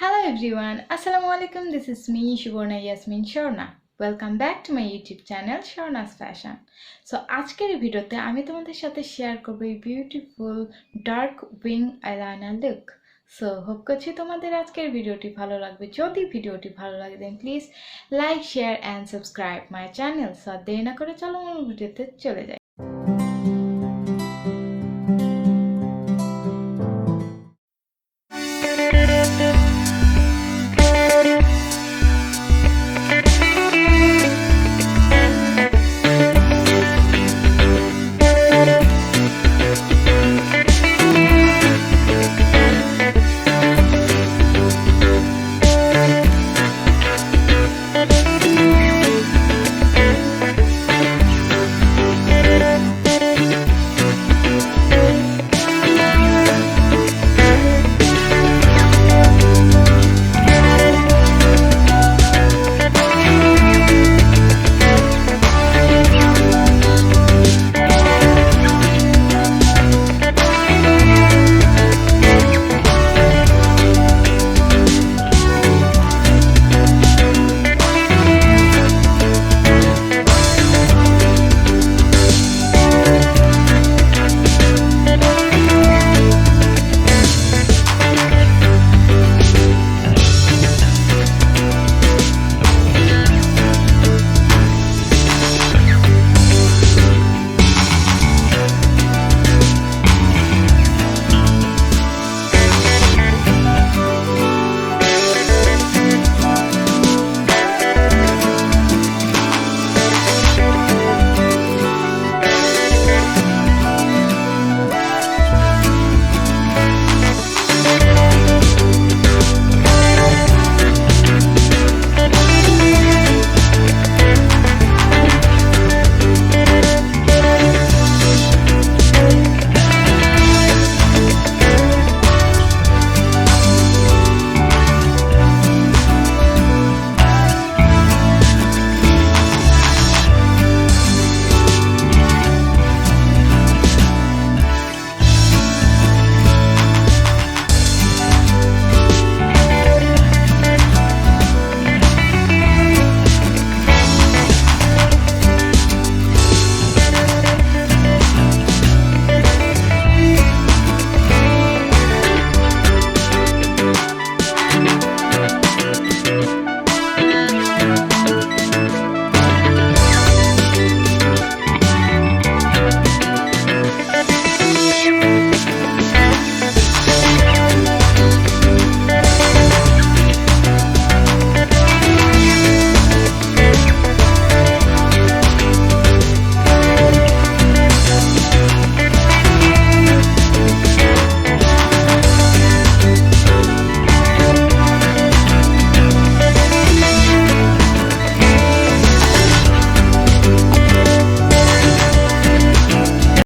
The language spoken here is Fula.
Hello everyone, Assalamualaikum. This is me, Shorna. Welcome back to my YouTube channel, Shorna's Fashion. So, আজকের এই ভিডিওতে আমি তোমাদের সাথে শেয়ার করব এই beautiful dark wing eyeliner look. So hope করছি তোমাদের আজকের ভিডিওটি ভালো লাগবে। যদি ভিডিওটি ভালো লাগে then please like, share and subscribe my channel. So দেরি না করে চলো মূল ভিডিওতে চলে যাই।